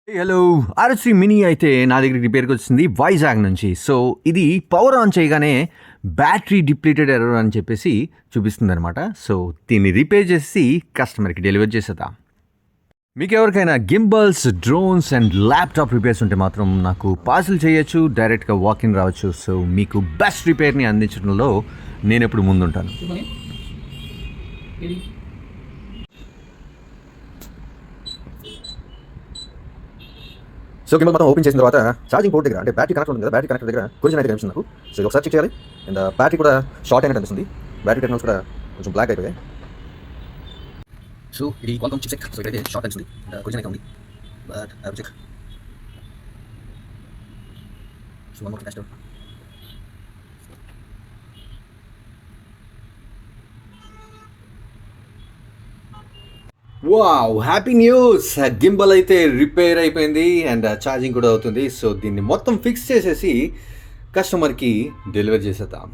Hello! RS mini అయితే నా దగ్గరికి రిపేర్‌కి వచ్చింది వైజాగ్ నుంచి. సో, ఇది పవర్ ఆన్ చేయగానే బ్యాటరీ డిప్లీటెడ్ ఎర్రర్ అని చెప్పేసి చూపిస్తుందనమాట. సో, దీన్ని రిపేర్ చేసేసి కస్టమర్‌కి డెలివర్ చేసేద్దాం. మీకెవరికైనా gimbals, drones and laptop repairs ఉంటే మాత్రం నాకు పార్సెల్ చేయొచ్చు. డైరెక్ట్‌గా వాక్-ఇన్ రావచ్చు. సో, మీకు బెస్ట్ రిపేర్‌ని అందించడంలో నేనెప్పుడు ముందుంటాను. సో గిమ్మల్ మొత్తం ఓపెన్ చేసిన తర్వాత ఛార్జింగ్ పోర్ట్ దగ్గర అంటే బ్యాటరీ కనెక్ట్ ఉంది కదా, బ్యాటరీ కనెక్టర్ దగ్గర కొలిజన్ అయితే కనిపిస్తుంది నాకు. సో ఇది ఒకసారి చెక్ చేయాలి. అండ్ బ్యాటరీ కూడా షార్ట్ అయినట్టు అనిపిస్తుంది. బ్యాటరీ టెర్మినల్స్ కూడా కొంచెం బ్లాక్ అయిపోయాయి. సో ఇది క్వాల్కామ్ చిప్సెట్. సో ఇదైతే షార్ట్ అనిపిస్తుంది. కొలిజన్ అయితే ఉంది. But I will check. So one more test. Wow! Happy news! Gimbal అయితే రిపేర్ అయిపోయింది అండ్ ఛార్జింగ్ కూడా అవుతుంది. సో, దీన్ని మొత్తం ఫిక్స్ చేసేసి కస్టమర్‌కి డెలివర్ చేసేద్దాం.